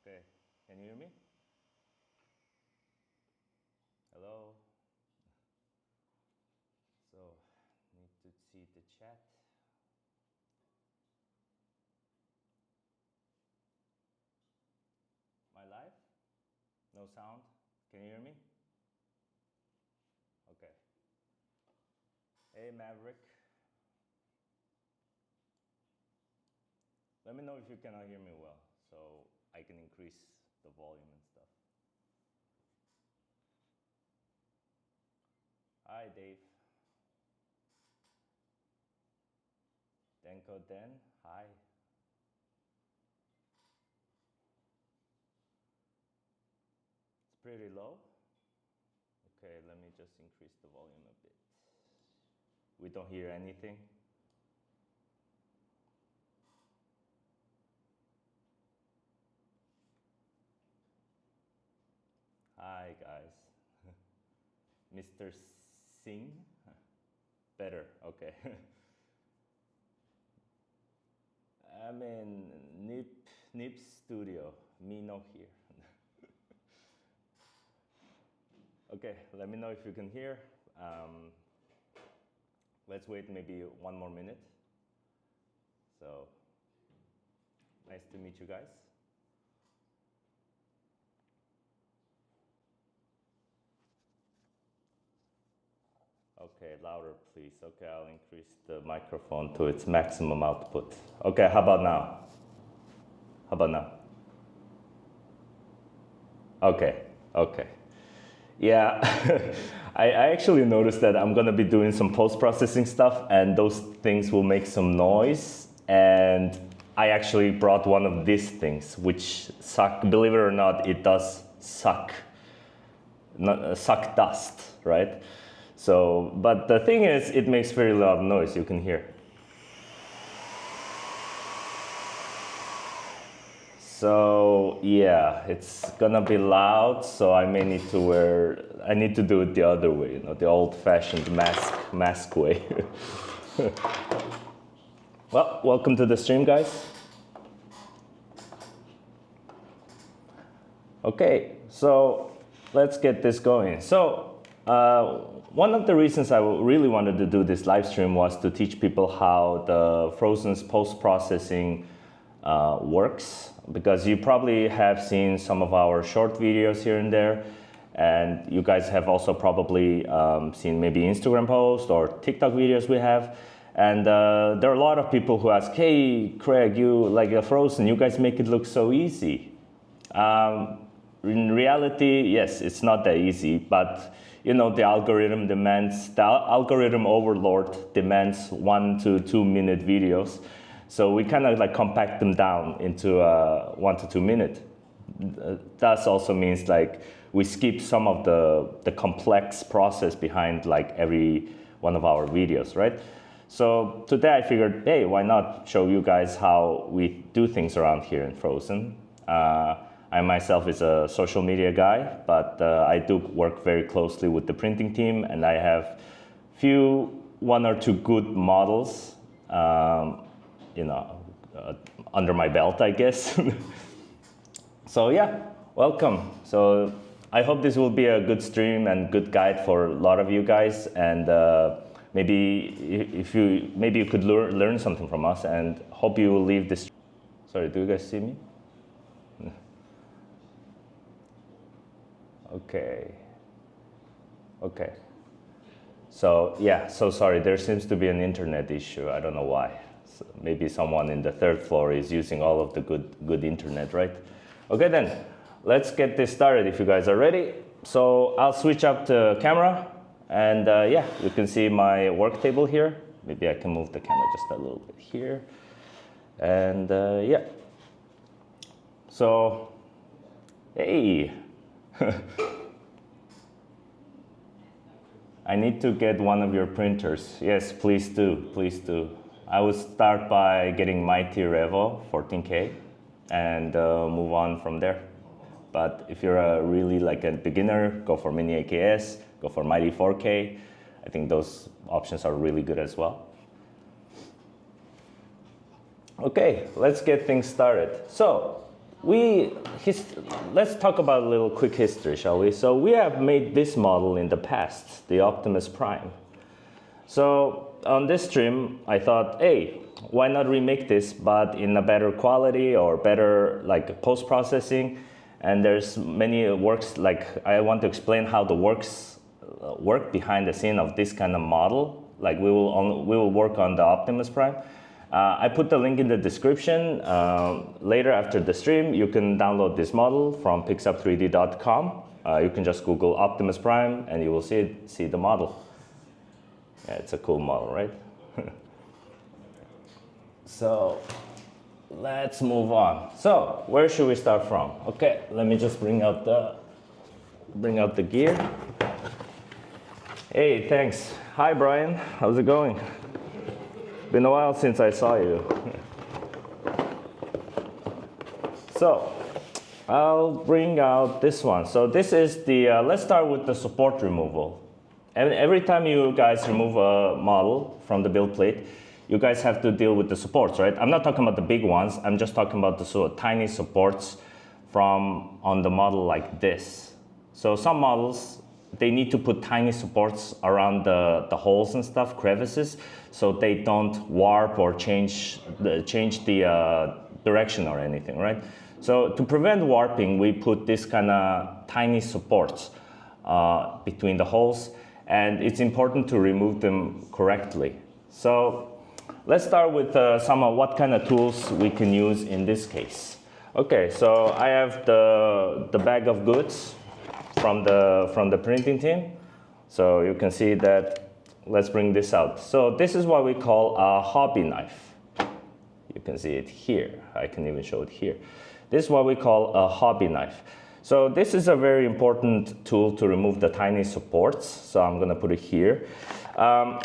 Okay, can you hear me? Hello? So, need to see the chat. My live? No sound? Can you hear me? Okay. Hey, Maverick. Let me know if you cannot hear me well, so I can increase the volume and stuff. Hi, Dave. Denko Den, hi. It's pretty low. Okay, let me just increase the volume a bit. We don't hear anything. Hi, guys. Mr. Singh? Better, okay. I'm in Nip Studio, me no here. Okay, let me know if you can hear. Let's wait maybe 1 more minute. So, nice to meet you guys. Okay, louder please. Okay, I'll increase the microphone to its maximum output. Okay, how about now? How about now? Okay, okay. Yeah, I actually noticed that I'm gonna be doing some post-processing stuff and those things will make some noise. And I actually brought one of these things, which suck, believe it or not, it does suck dust, right? So, but the thing is, it makes very loud noise, you can hear. So yeah, it's gonna be loud, so I may need to I need to do it the other way, you know, the old-fashioned mask way. Well, welcome to the stream, guys. Okay, so let's get this going. So one of the reasons I really wanted to do this live stream was to teach people how the Phrozen's post-processing works, because you probably have seen some of our short videos here and there, and you guys have also probably seen maybe Instagram posts or TikTok videos we have. And there are a lot of people who ask, hey, Craig, you like Phrozen, you guys make it look so easy. In reality, yes, it's not that easy, but you know, the algorithm overlord demands 1 to 2 minute videos. So we kind of like compact them down into 1 to 2 minutes. That also means like we skip some of the complex process behind like every one of our videos, right? So today I figured, hey, why not show you guys how we do things around here in Phrozen. I myself is a social media guy, but I do work very closely with the printing team, and I have 1 or 2 good models, you know, under my belt, I guess. So yeah, welcome. So I hope this will be a good stream and good guide for a lot of you guys, and maybe you could learn something from us, and hope you will leave this. Sorry, do you guys see me? Okay. Okay. So yeah, so sorry, there seems to be an internet issue. I don't know why. So maybe someone in the 3rd floor is using all of the good internet, right? Okay then, let's get this started if you guys are ready. So I'll switch up the camera, and yeah, you can see my work table here. Maybe I can move the camera just a little bit here. And yeah. So, hey. I need to get one of your printers. Yes, please do, please do. I would start by getting Mighty Revo 14K and move on from there. But if you're a really like a beginner, go for Mini AKS, go for Mighty 4K. I think those options are really good as well. Okay, let's get things started. So let's talk about a little quick history, shall we? So we have made this model in the past, the Optimus Prime. So on this stream, I thought, hey, why not remake this, but in a better quality or better like post-processing? And there's many works, like I want to explain how the work behind the scene of this kind of model. Like we will work on the Optimus Prime. I put the link in the description. Later after the stream, you can download this model from pixup3d.com. You can just Google Optimus Prime and you will see the model. Yeah, it's a cool model, right? So let's move on. So where should we start from? Okay, let me just bring out the gear. Hey, thanks. Hi, Brian. How's it going? Been a while since I saw you. So I'll bring out this one. So this is the, let's start with the support removal. And every time you guys remove a model from the build plate, you guys have to deal with the supports, right? I'm not talking about the big ones. I'm just talking about the sort of tiny supports on the model like this. So some models, they need to put tiny supports around the holes and stuff, crevices, so they don't warp or change the direction or anything, right? So to prevent warping, we put this kind of tiny supports between the holes, and it's important to remove them correctly. So let's start with some of what kind of tools we can use in this case. Okay, so I have the bag of goods from the printing team. So you can see that, let's bring this out. So this is what we call a hobby knife. You can see it here. I can even show it here. This is what we call a hobby knife. So this is a very important tool to remove the tiny supports. So I'm gonna put it here.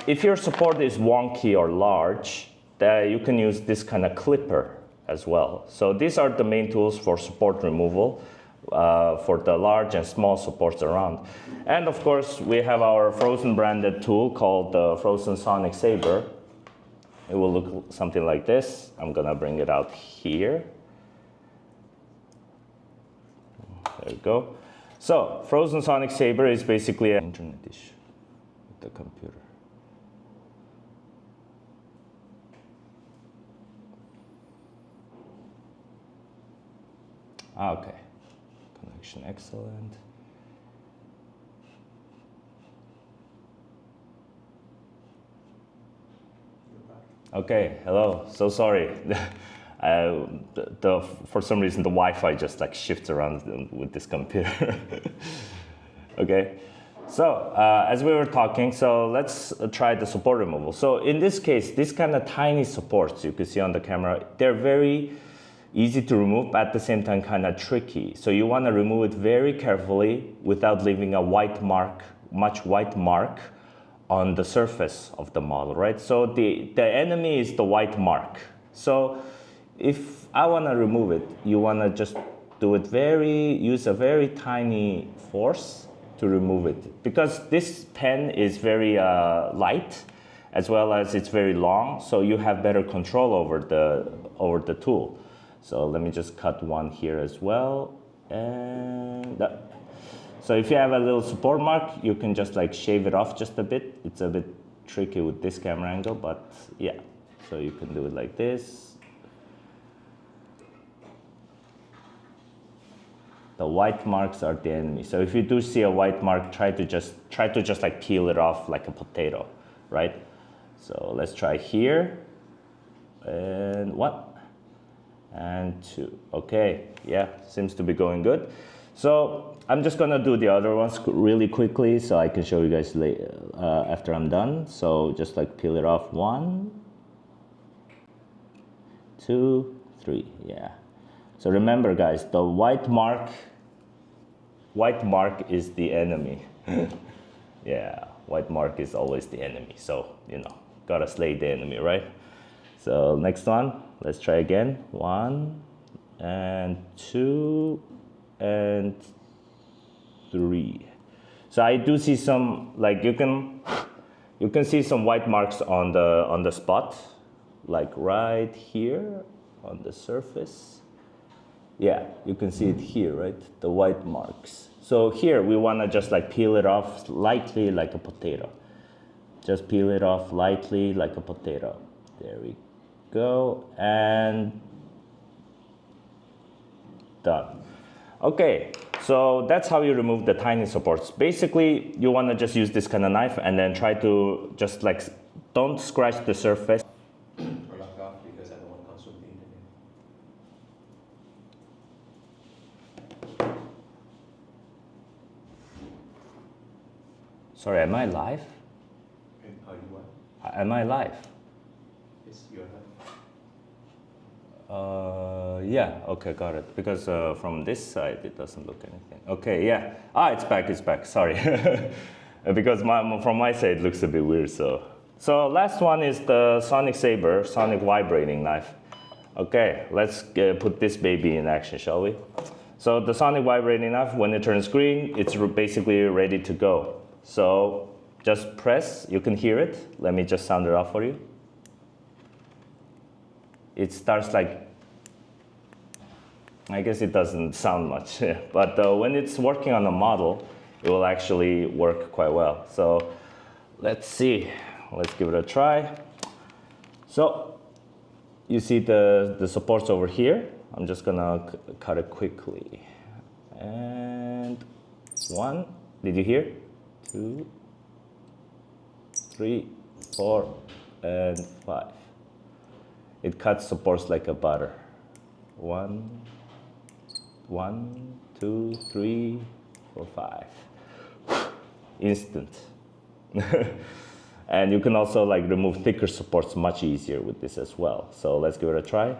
If your support is wonky or large, you can use this kind of clipper as well. So these are the main tools for support removal. For the large and small supports around. And of course, we have our Phrozen branded tool called the Phrozen Sonic Saber. It will look something like this. I'm gonna bring it out here. There you go. So Phrozen Sonic Saber is basically an internet dish with the computer. Okay. Connection excellent. Okay, hello. So sorry. For some reason, the Wi-Fi just like shifts around with this computer. Okay. So as we were talking, so let's try the support removal. So in this case, these kind of tiny supports you can see on the camera, they're very easy to remove, but at the same time kind of tricky. So you want to remove it very carefully without leaving a much white mark on the surface of the model, right? So the enemy is the white mark. So if I want to remove it, you want to just do it use a very tiny force to remove it. Because this pen is very light, as well as it's very long, so you have better control over the tool. So let me just cut one here as well. And so if you have a little support mark, you can just like shave it off just a bit. It's a bit tricky with this camera angle, but yeah. So you can do it like this. The white marks are the enemy. So if you do see a white mark, try to just like peel it off like a potato, right? So let's try here. And 1 and 2. Okay, yeah, seems to be going good. So I'm just gonna do the other ones really quickly so I can show you guys later, after I'm done. So just like peel it off. 1, 2, 3, yeah. So remember guys, the white mark is the enemy. Yeah, white mark is always the enemy. So, you know, gotta slay the enemy, right? So next one, let's try again. 1 and 2 and 3. So I do see some, like you can see some white marks on the spot, like right here on the surface. Yeah, you can see it here, right? The white marks. So here we want to just like peel it off lightly like a potato. Just peel it off lightly like a potato. There we go, and done. Okay, so that's how you remove the tiny supports. Basically, you want to just use this kind of knife and then try to just like, don't scratch the surface. Or lock off because I don't want to consume the internet. Sorry, am I live? How you want? Am I live? Yes, you're live. Yeah, okay, got it. Because from this side, it doesn't look anything. Okay, yeah. Ah, it's back, sorry. Because from my side, it looks a bit weird, so. So last one is the Sonic Saber, Sonic Vibrating Knife. Okay, let's put this baby in action, shall we? So the Sonic Vibrating Knife, when it turns green, it's basically ready to go. So just press, you can hear it. Let me just sound it off for you. It starts like, I guess it doesn't sound much, but when it's working on a model, it will actually work quite well. So let's see, let's give it a try. So you see the supports over here. I'm just gonna cut it quickly. And 1, did you hear? 2, 3, 4, and 5. It cuts supports like a butter. 1, 2, 3, 4, 5. Instant. And you can also like remove thicker supports much easier with this as well. So let's give it a try.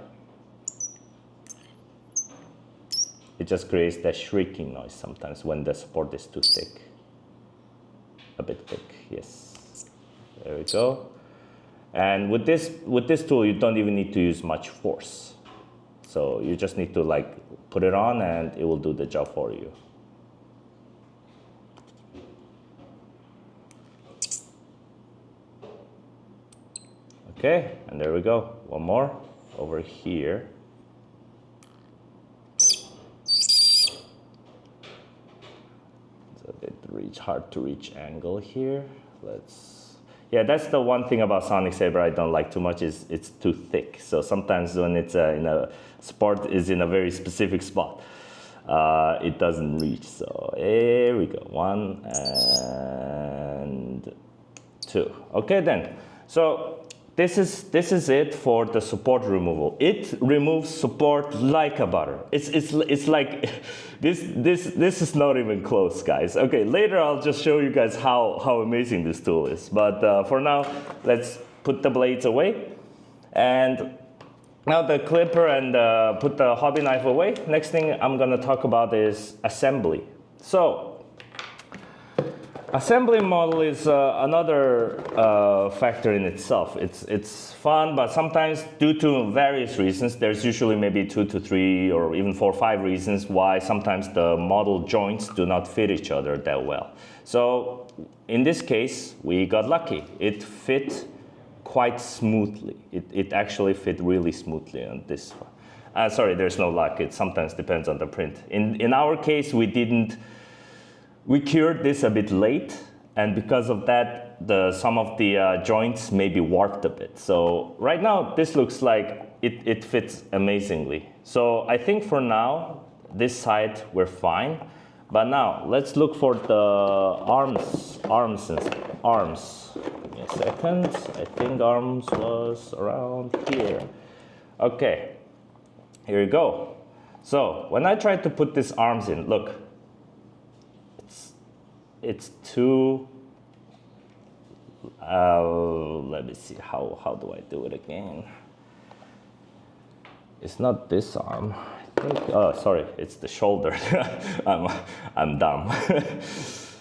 It just creates that shrieking noise sometimes when the support is too thick. A bit thick, yes. There we go. And with this tool, you don't even need to use much force. So you just need to like put it on and it will do the job for you. Okay, and there we go. One more over here. It's a bit hard to reach angle here. Yeah, that's the one thing about Sonic Saber I don't like too much is it's too thick. So sometimes when it's in a sport is in a very specific spot, it doesn't reach. So here we go, 1 and 2. Okay then. So this is it for the support removal. It removes support like a butter. It's like this is not even close, guys. Okay, later I'll just show you guys how amazing this tool is. But for now, let's put the blades away. And now the clipper and put the hobby knife away. Next thing I'm gonna talk about is assembly. So assembly model is another factor in itself. It's fun, but sometimes due to various reasons, there's usually maybe 2 to 3 or even 4 or 5 reasons why sometimes the model joints do not fit each other that well. So in this case, we got lucky. It fit quite smoothly. It actually fit really smoothly on this one. Sorry, there's no luck. It sometimes depends on the print. In our case, we cured this a bit late, and because of that, some of the joints may be warped a bit. So right now, this looks like it fits amazingly. So I think for now, this side, we're fine. But now, let's look for the arms. Give me a second. I think arms was around here. Okay, here we go. So when I tried to put these arms in, look, it's too, let me see, how do I do it again? It's not this arm. I think, oh, sorry, it's the shoulder. I'm dumb.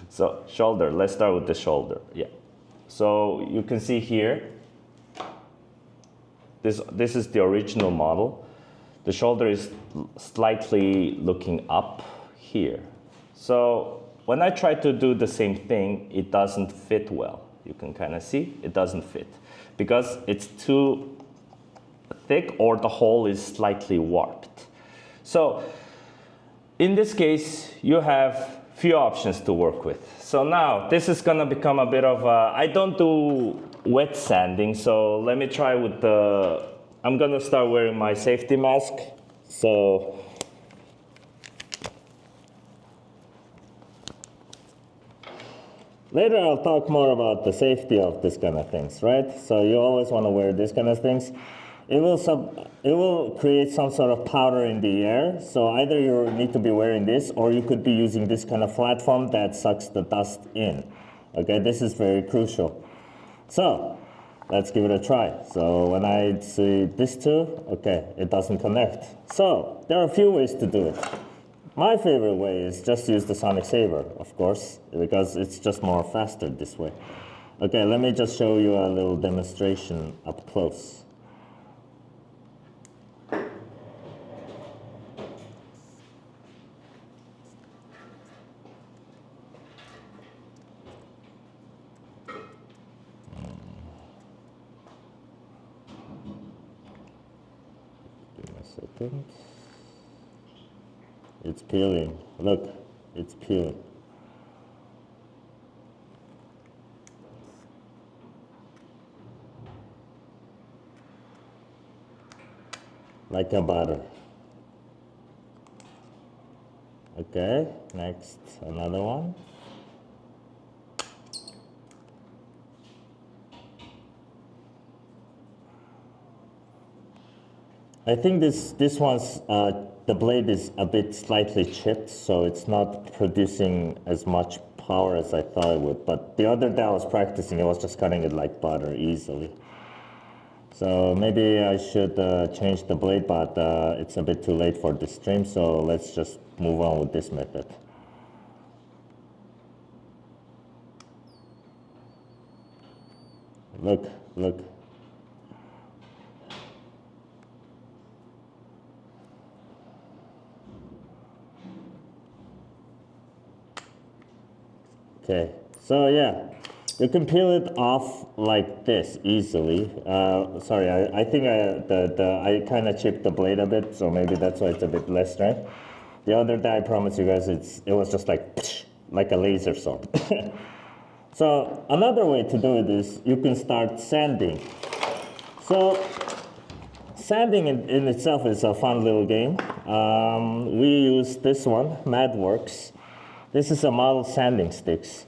So shoulder, let's start with the shoulder, yeah. So you can see here, this is the original model. The shoulder is slightly looking up here. So when I try to do the same thing, it doesn't fit well. You can kind of see it doesn't fit because it's too thick or the hole is slightly warped. So in this case, you have few options to work with. So now this is gonna become a bit of a, I don't do wet sanding, so let me try with the, I'm gonna start wearing my safety mask. So later I'll talk more about the safety of this kind of things, right? So you always wanna wear these kind of things. It will create some sort of powder in the air. So either you need to be wearing this, or you could be using this kind of platform that sucks the dust in. Okay, this is very crucial. So let's give it a try. So when I see this two, okay, it doesn't connect. So there are a few ways to do it. My favorite way is just use the Sonic Saver, of course, because it's just more faster this way. Okay, let me just show you a little demonstration up close. It's peeling. Look, it's peeling. Like a butter. Okay, next, another one. I think this one's, the blade is a bit slightly chipped, so it's not producing as much power as I thought it would. But the other day I was practicing, I was just cutting it like butter easily. So maybe I should change the blade, but it's a bit too late for this stream, so let's just move on with this method. Look, look. Okay, so yeah, you can peel it off like this easily. Sorry, I think I kind of chipped the blade a bit, so maybe that's why it's a bit less strength. The other day, I promise you guys, it was just like a laser sword. So another way to do it is you can start sanding. So sanding in itself is a fun little game. We use this one, MadWorks. This is a model sanding sticks.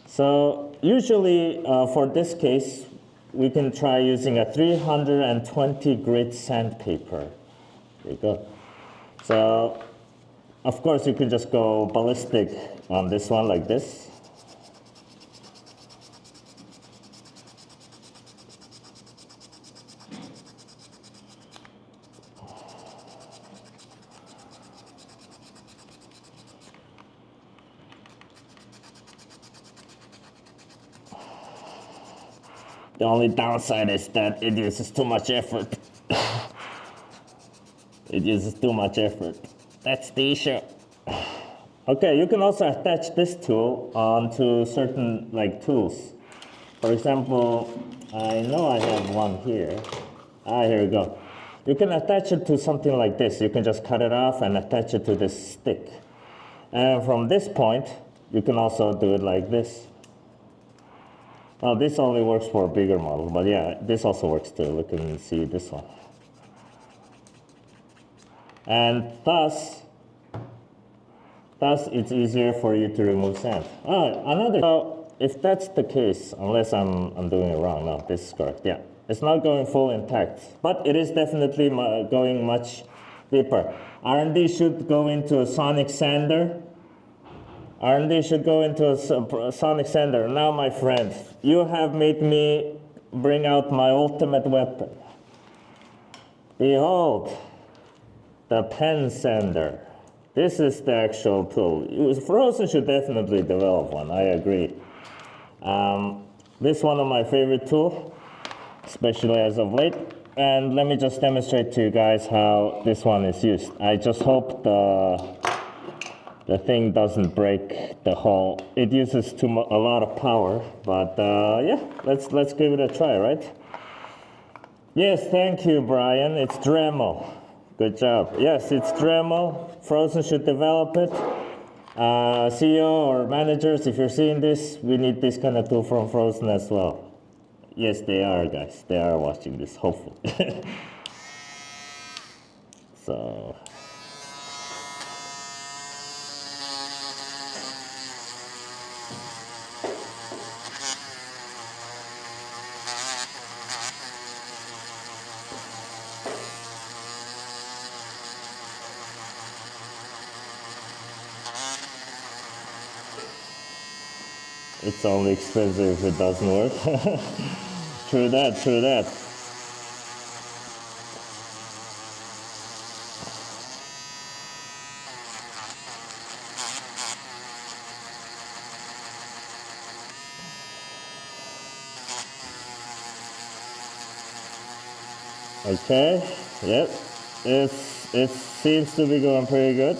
So usually for this case, we can try using a 320 grit sandpaper. There you go. So of course you can just go ballistic on this one like this. The only downside is that it uses too much effort. It uses too much effort. That's the issue. Okay, you can also attach this tool onto certain tools. For example, I know I have one here. Here we go. You can attach it to something like this. You can just cut it off and attach it to this stick. And from this point, you can also do it like this. Well, this only works for a bigger model, but yeah, this also works too. Look and see this one. And thus it's easier for you to remove sand. So if that's the case, unless I'm doing it wrong, no, this is correct, yeah. It's not going full intact, but it is definitely going much deeper. R&D should go into a sonic sander. R&D should go into a sonic sander. Now, my friend, you have made me bring out my ultimate weapon. Behold, the pen sander. This is the actual tool. Phrozen should definitely develop one, I agree. This is one of my favorite tools, especially as of late. And let me just demonstrate to you guys how this one is used. I just hope the thing doesn't break the hull. It uses a lot of power, but yeah, let's give it a try, right? Yes, thank you, Brian. It's Dremel. Good job. Yes, it's Dremel. Frozen should develop it. CEO or managers, if you're seeing this, we need this kind of tool from Phrozen as well. Yes, they are, guys. They are watching this, hopefully. So. It's only expensive if it doesn't work. True that, true that. Okay, yep, it seems to be going pretty good.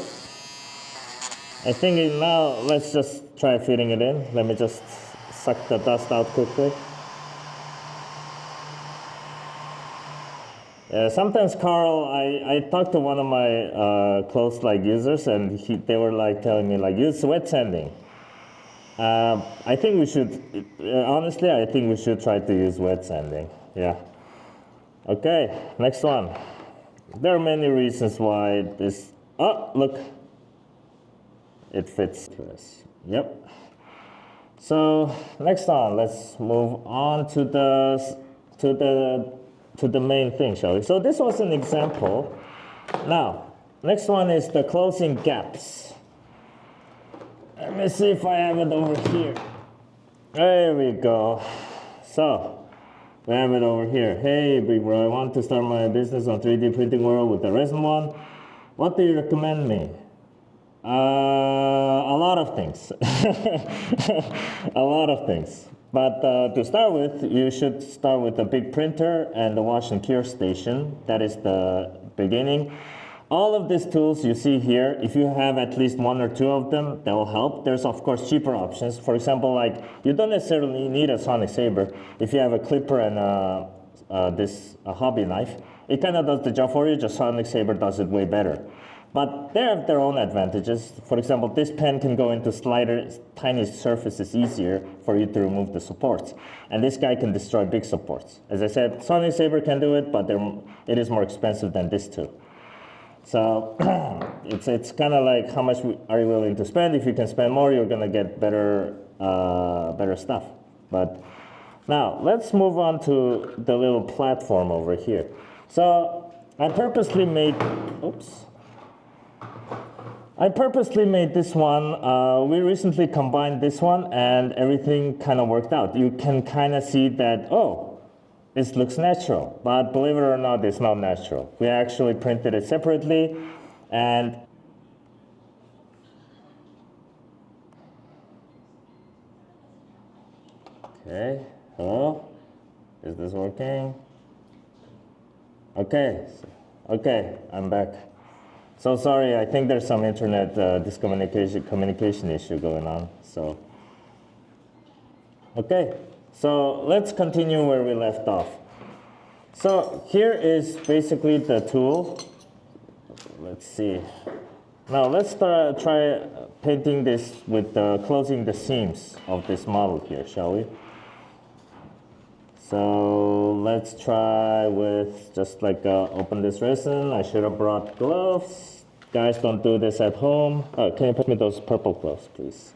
I think now let's just try fitting it in. Let me just suck the dust out quickly. Sometimes Carl, I talked to one of my close users, and they were telling me use wet sanding. I think we should, honestly, I think we should try to use wet sanding. Yeah. Okay, next one. There are many reasons why this. Oh, look. It fits this. Yep. So next one, let's move on to the main thing, shall we? So this was an example. Now, next one is the closing gaps. Let me see if I have it over here. There we go. So we have it over here. Hey, big bro, I want to start my business on 3D printing world with the Resin one. What do you recommend me? A lot of things. A lot of things. But to start with, you should start with a big printer and the wash and cure station. That is the beginning. All of these tools you see here, if you have at least one or two of them, that will help. There's of course cheaper options. For example, you don't necessarily need a sonic saber. If you have a clipper and a hobby knife, it kind of does the job for you. Just sonic saber does it way better. But they have their own advantages. For example, this pen can go into slider, tiny surfaces easier for you to remove the supports. And this guy can destroy big supports. As I said, Sonic Saber can do it, but it is more expensive than this too. So it's kind of like how much are you willing to spend? If you can spend more, you're gonna get better stuff. But now let's move on to the little platform over here. So I purposely made, this one. We recently combined this one and everything kind of worked out. You can kind of see that, oh, this looks natural, but believe it or not, it's not natural. We actually printed it separately and okay, hello? Is this working? Okay, I'm back. So sorry, I think there's some internet communication issue going on. So, okay, so let's continue where we left off. So here is basically the tool. Let's see. Now let's try painting this with closing the seams of this model here, shall we? So let's try with just open this resin. I should have brought gloves. Guys, don't do this at home. Oh, can you put me those purple gloves, please?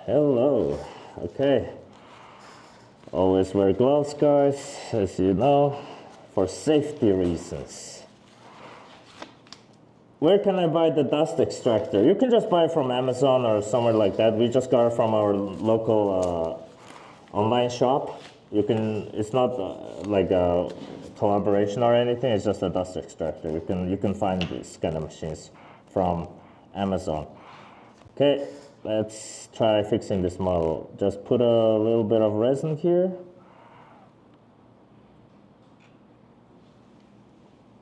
Hello. Okay. Always wear gloves, guys, as you know, for safety reasons. Where can I buy the dust extractor? You can just buy it from Amazon or somewhere like that. We just got it from our local online shop. It's not like a collaboration or anything. It's just a dust extractor. You can find these kind of machines from Amazon. Okay, let's try fixing this model. Just put a little bit of resin here.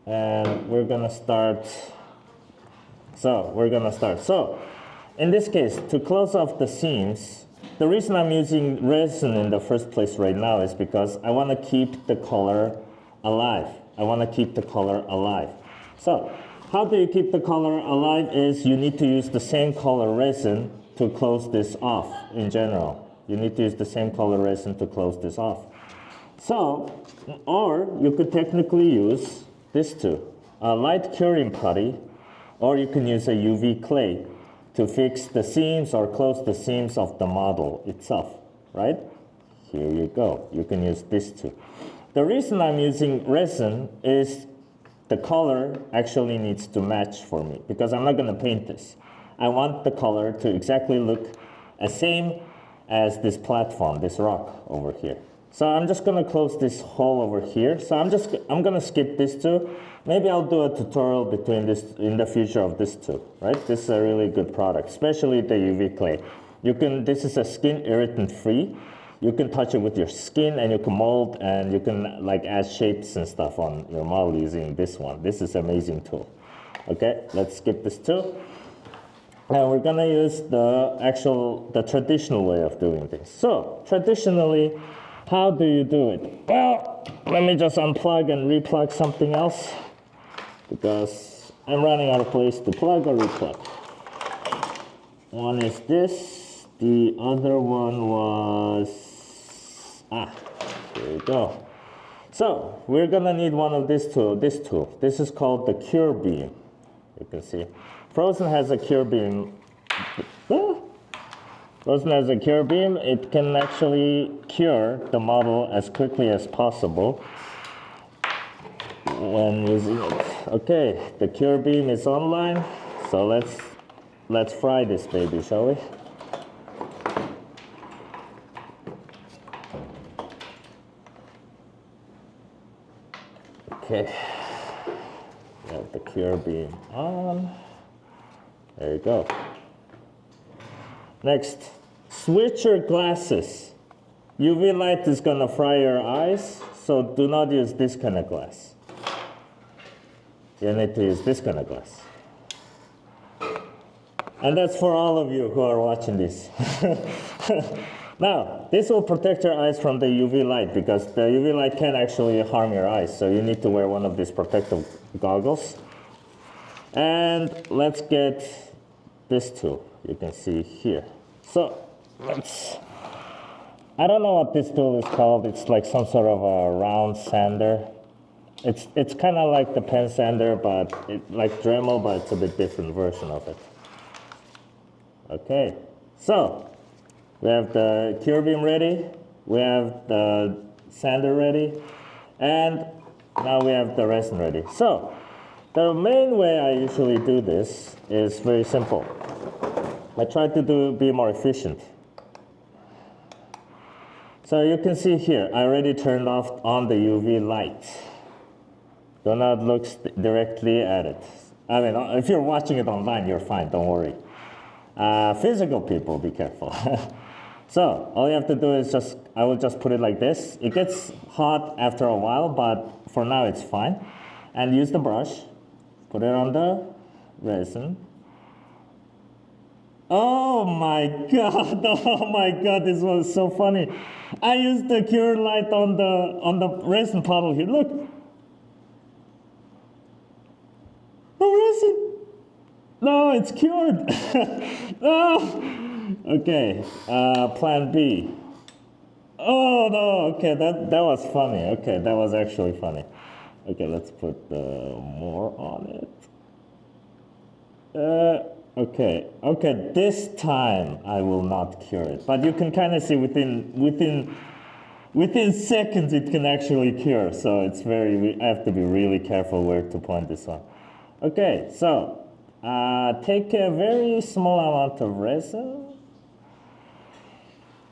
And we're gonna start. So in this case, to close off the seams, The reason I'm using resin in the first place right now is because I want to keep the color alive. I want to keep the color alive. So how do you keep the color alive is you need to use the same color resin to close this off in general. You need to use the same color resin to close this off. So, or you could technically use this too, a light curing putty, or you can use a UV clay to fix the seams or close the seams of the model itself, right? Here you go. You can use this too. The reason I'm using resin is the color actually needs to match for me because I'm not going to paint this. I want the color to exactly look the same as this platform, this rock over here. So I'm just going to close this hole over here. So I'm going to skip this too. Maybe I'll do a tutorial between this in the future of this too, right? This is a really good product, especially the UV clay. This is a skin irritant free. You can touch it with your skin and you can mold and you can like add shapes and stuff on your model using this one. This is an amazing tool. Okay, let's skip this too. And we're gonna use the traditional way of doing things. So traditionally, how do you do it? Well, let me just unplug and replug something else because I'm running out of place to plug or replug. One is this, the other one was, here we go. So we're gonna need one of this tool. This is called the cure beam. You can see. Phrozen has a cure beam. Frozen has a cure beam. It can actually cure the model as quickly as possible when using it. Okay, the cure beam is online, so let's fry this baby, shall we? Okay, we have the cure beam on. There you go. Next, switch your glasses. UV light is gonna fry your eyes, so do not use this kind of glass. You need to use this kind of glass. And that's for all of you who are watching this. Now, this will protect your eyes from the UV light because the UV light can actually harm your eyes, so you need to wear one of these protective goggles. And let's get this tool, you can see here. So I don't know what this tool is called. It's like some sort of a round sander. It's kind of like the pen sander, but like Dremel, but it's a bit different version of it. Okay, so we have the cure beam ready, we have the sander ready, and now we have the resin ready. So the main way I usually do this is very simple. I try to be more efficient. So you can see here, I already turned off on the UV light. Do not look directly at it. I mean, if you're watching it online, you're fine, don't worry. Physical people, be careful. So all you have to do is I will just put it like this. It gets hot after a while, but for now it's fine. And use the brush, put it on the resin. Oh my God, oh my God, this was so funny. I used the cure light on the resin puddle here, look. No resin. No, it's cured. No. Okay, plan B. Oh no, okay, that was funny. Okay, that was actually funny. Okay, let's put more on it. Okay, this time I will not cure it. But you can kind of see within seconds it can actually cure. So I have to be really careful where to point this on. Okay, so take a very small amount of resin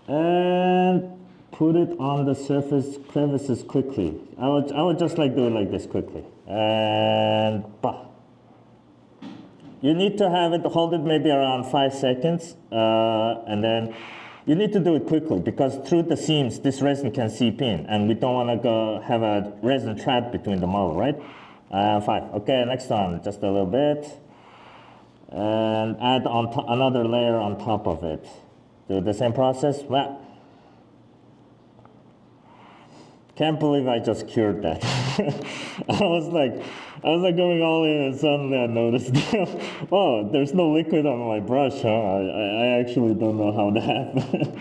and put it on the surface crevices quickly. I would just like do it like this quickly. And bah. You need to hold it maybe around 5 seconds, and then you need to do it quickly because through the seams, this resin can seep in, and we don't want to have a resin trap between the model, right? 5. Okay, next one, just a little bit, and add another layer on top of it. Do the same process. Well, can't believe I just cured that. I was like going all in, and suddenly I noticed, oh, there's no liquid on my brush, huh? I actually don't know how that happened.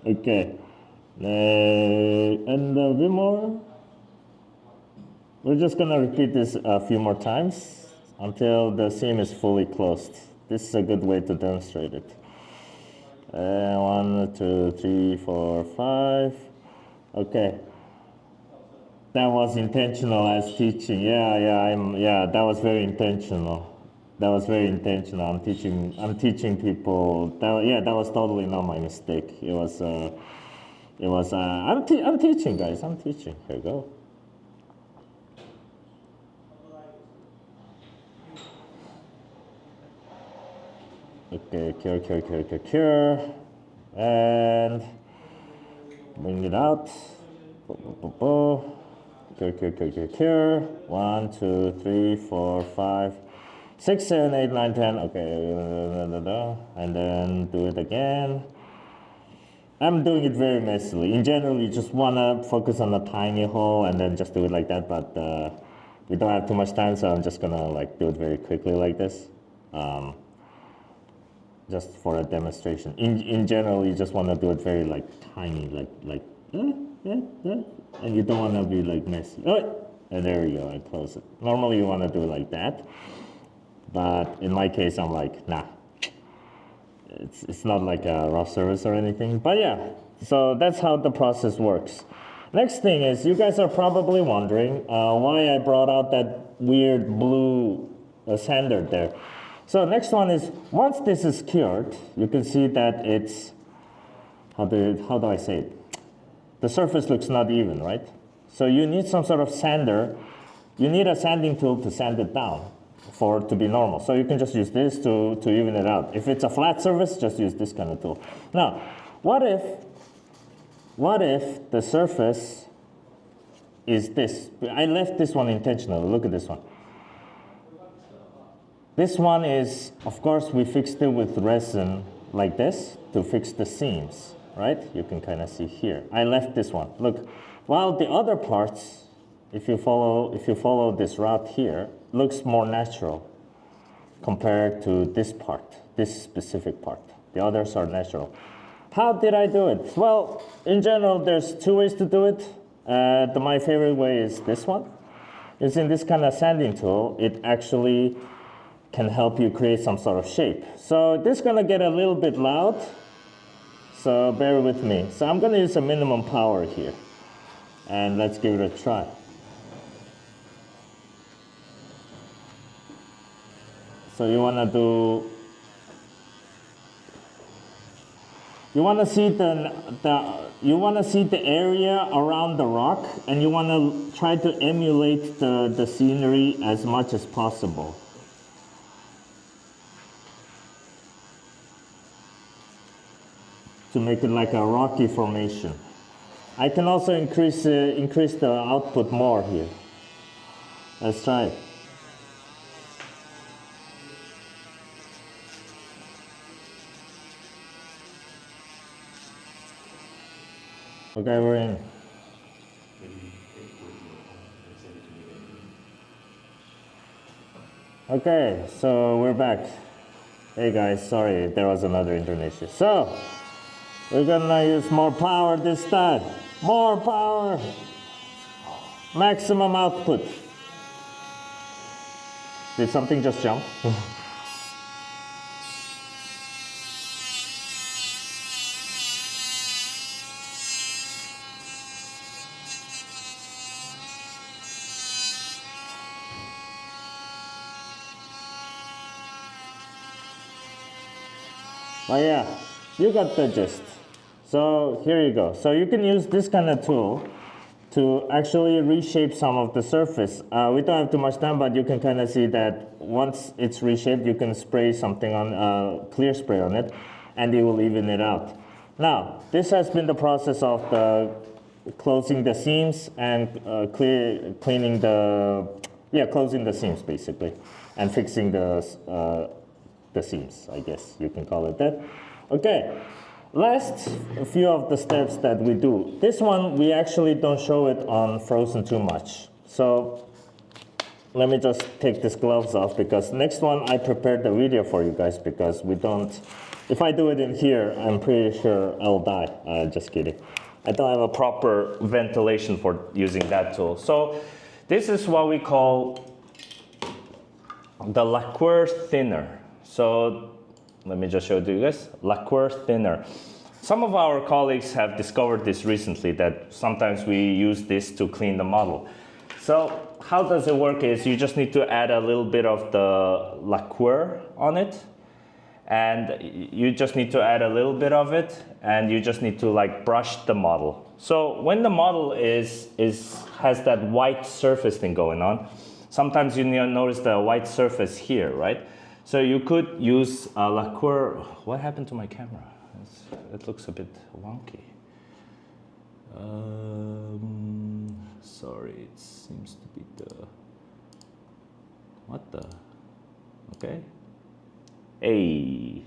Okay, and a bit more. We're just gonna repeat this a few more times until the seam is fully closed. This is a good way to demonstrate it. 1, 2, 3, 4, 5. Okay. That was intentional as teaching. Yeah, that was very intentional. That was very intentional. I'm teaching people. That was totally not my mistake. I'm teaching, guys. I'm teaching. Here we go. Okay, cure. And bring it out. Cure. 1, 2, 3, 4, 5, 6, 7, 8, 9, 10. Okay, and then do it again. I'm doing it very messily. In general, you just wanna focus on a tiny hole and then just do it like that. But we don't have too much time, so I'm just gonna like do it very quickly like this, just for a demonstration. In general, you just wanna do it very like tiny, and you don't want to be like messy. Oh, and there we go, I close it. Normally you want to do it like that, but in my case I'm like, nah. It's not like a rough surface or anything, but yeah, so that's how the process works. Next thing is, you guys are probably wondering why I brought out that weird blue sander there. So next one is, once this is cured, you can see that it's, how do I say it? The surface looks not even, right? So you need some sort of sander. You need a sanding tool to sand it down for it to be normal. So you can just use this to even it out. If it's a flat surface, just use this kind of tool. Now, what if the surface is this? I left this one intentionally. Look at this one. This one is, of course, we fixed it with resin like this to fix the seams. Right? You can kind of see here. I left this one. Look, while the other parts, if you follow this route here, looks more natural compared to this part, this specific part. The others are natural. How did I do it? Well, in general, there's two ways to do it. My favorite way is this one. Using this kind of sanding tool, it actually can help you create some sort of shape. So this is gonna get a little bit loud. So bear with me. So I'm gonna use a minimum power here. And let's give it a try. So you wanna see the area around the rock, and you wanna try to emulate the scenery as much as possible. To make it like a rocky formation. I can also increase the output more here. Let's try it. Okay, we're in. Okay, so we're back. Hey guys, sorry, there was another internet issue. So, we're gonna use more power this time. More power. Maximum output. Did something just jump? But yeah, you got the gist. So here you go. So you can use this kind of tool to actually reshape some of the surface. We don't have too much time, but you can kind of see that once it's reshaped, you can spray something on, clear spray on it, and it will even it out. Now, this has been the process of closing the seams and closing the seams basically, and fixing the seams, I guess you can call it that. Okay, last few of the steps that we do. This one, we actually don't show it on Phrozen too much. So let me just take these gloves off, because next one I prepared the video for you guys, because we don't, if I do it in here, I'm pretty sure I'll die. Just kidding. I don't have a proper ventilation for using that tool. So this is what we call the lacquer thinner. So let me just show it to you guys. Lacquer thinner. Some of our colleagues have discovered this recently, that sometimes we use this to clean the model. So how does it work is you just need to add a little bit of the lacquer on it, and you just need to add a little bit of it, and you just need to like brush the model. So when the model has that white surface thing going on, sometimes you notice the white surface here, right? So you could use a lacquer. What happened to my camera? It looks a bit wonky. Sorry, it seems to be the, what the, okay. Hey.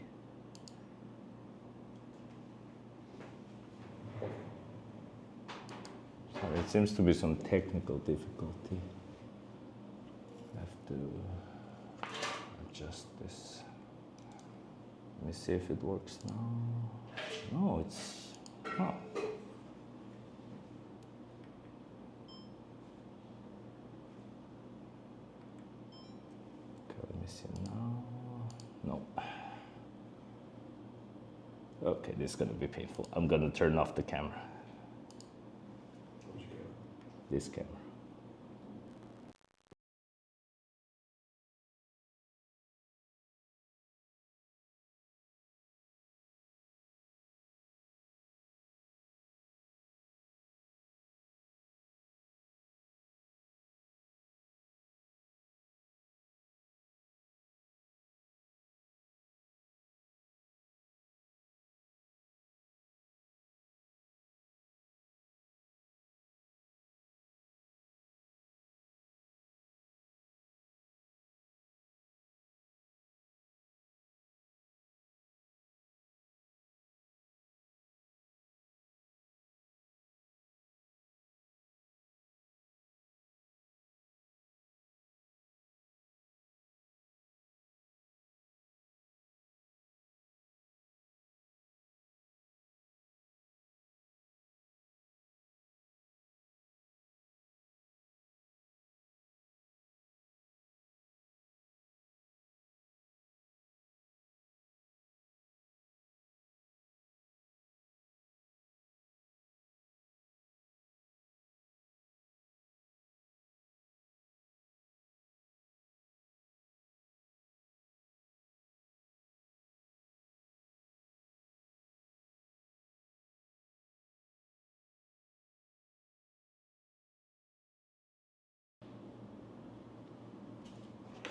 Sorry, it seems to be some technical difficulty. I have to adjust this. Let me see if it works now. No, it's, oh. Okay, let me see now. No. Okay, this is gonna be painful. I'm gonna turn off the camera. Which camera? This camera.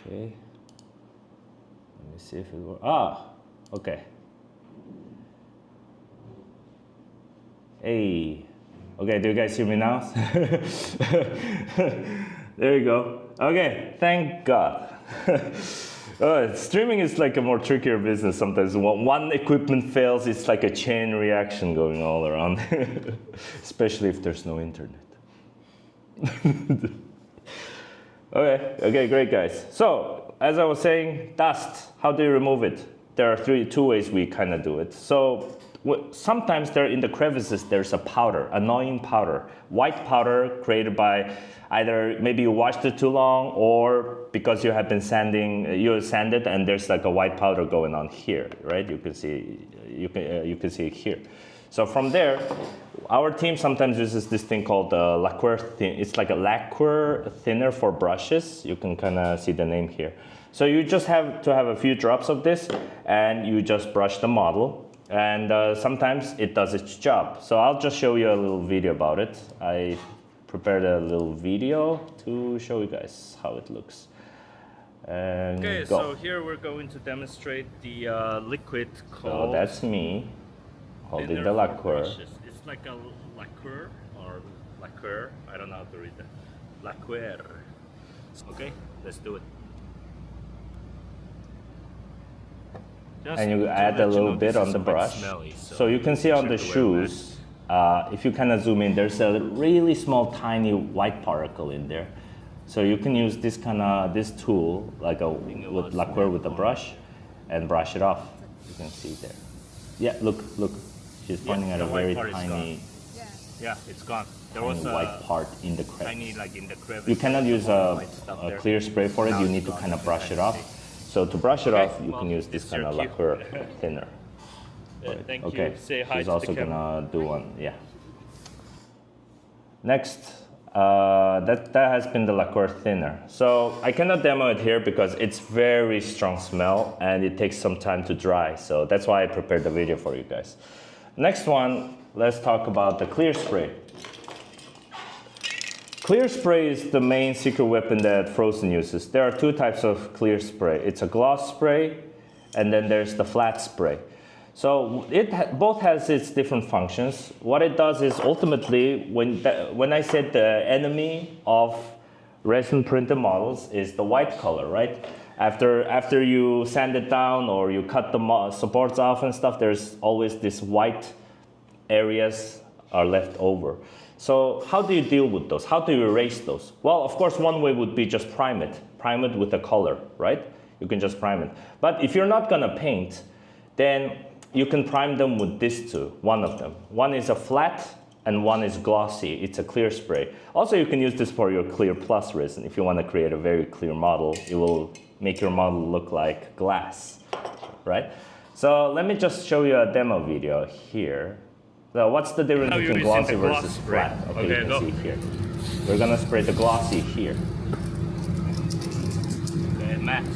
Okay. Let me see if it works. Ah, okay. Hey. Okay, do you guys hear me now? There you go. Okay, thank God. Streaming is like a more trickier business sometimes. When one equipment fails, it's like a chain reaction going all around, especially if there's no internet. Okay, great guys. So, as I was saying, dust, how do you remove it? There are two ways we kind of do it. So, sometimes there in the crevices, there's a powder, annoying powder. White powder created by either maybe you washed it too long, or because you have been sanding, you sanded and there's like a white powder going on here, right? You can see it here. So from there, our team sometimes uses this thing called lacquer thin. It's like a lacquer thinner for brushes. You can kind of see the name here. So you just have to have a few drops of this, and you just brush the model. And sometimes it does its job. So I'll just show you a little video about it. I prepared a little video to show you guys how it looks. And okay, go. so here we're going to demonstrate the liquid So called. that's me holding the lacquer. It's like a lacquer or lacquer. I don't know how to read that. Lacquer. Okay, let's do it. and you add a little bit on the brush. So you can see on the shoes, if you kind of zoom in, there's a really small, tiny white particle in there. So you can use this tool, like with lacquer with a brush, and brush it off. You can see there. Yeah, look. She's pointing at a very tiny. Yeah, it's gone. There Tiny was a white part in the crevice. tiny, like in the crevice. You cannot use a there. clear spray for it. Now You it's need to gone. kind of You brush can it off. see. So to brush it Okay, off, you well, can use this it's kind your of cue. lacquer thinner. Thank Okay, you. Say hi she's to also the camera. gonna do one. Yeah. Next, that has been the lacquer thinner. So I cannot demo it here because it's very strong smell and it takes some time to dry. So that's why I prepared the video for you guys. Next one, let's talk about the clear spray. Clear spray is the main secret weapon that Phrozen uses. There are two types of clear spray. It's a gloss spray, and then there's the flat spray. So both has its different functions. What it does is ultimately, when I said the enemy of resin printed models is the white color, right? After you sand it down or you cut the supports off and stuff, there's always this white areas are left over. So how do you deal with those? How do you erase those? Well, of course, one way would be just prime it with a color, right? You can just prime it. But if you're not gonna paint, then you can prime them with these two, one of them. One is a flat and one is glossy. It's a clear spray. Also, you can use this for your clear plus resin. If you wanna create a very clear model, it will make your model look like glass, right? So let me just show you a demo video here. So what's the difference Now between you're glossy using the gloss versus spray. flat? Okay, Okay, you go. can see here. We're gonna spray the glossy here. Okay, max.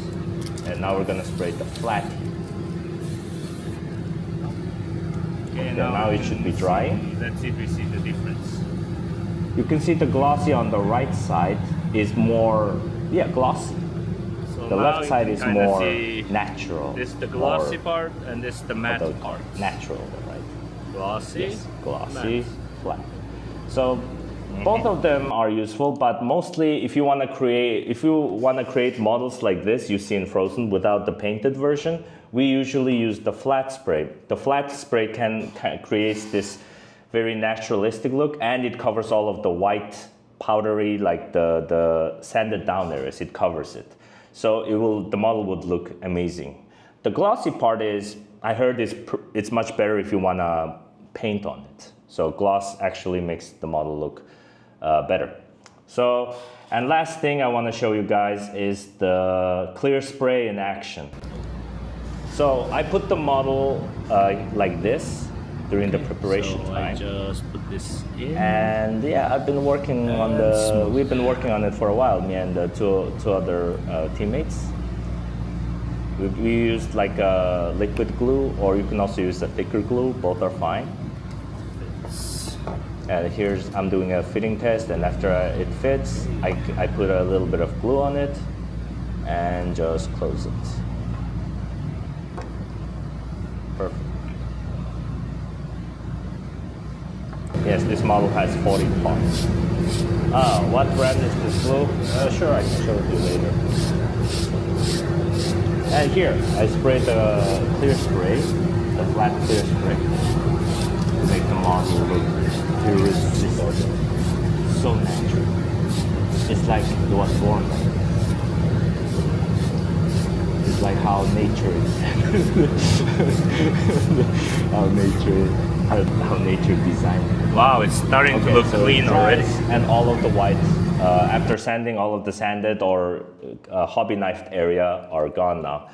And now we're gonna spray the flat here. Okay, Now it should be drying. Let's see if we see the difference. You can see the glossy on the right side is more, glossy. So The now left you side can is kinda more see natural. This is the glossy or part, and this is the matte the part. natural, right? Glossy. Yes, glossy, matte. flat. So both of them are useful, but mostly if you want to create models like this you see in Phrozen without the painted version, we usually use the flat spray. The flat spray creates this very naturalistic look, and it covers all of the white powdery, like the sanded down areas. It covers it, so the model would look amazing. The glossy part is, I heard, it's much better if you want to paint on it. So gloss actually makes the model look better. So, and last thing I want to show you guys is the clear spray in action. So I put the model like this during the preparation So time. I just put this in. And yeah, we've been working on it for a while, me and two other teammates. We used like a liquid glue, or you can also use a thicker glue, both are fine. And I'm doing a fitting test, and after it fits, I put a little bit of glue on it and just close it. Perfect. Yes, this model has 40 parts. What brand is this glue? Sure, I can show it to you later. And here, I sprayed the clear spray, the flat clear spray, to make the model look irresistible. So natural. It's like it was born like this. It's like how nature is. how nature designed it. Wow, it's starting to look so clean it dries, already. and all of the white, after sanding, all of the sanded or hobby knifed area are gone now.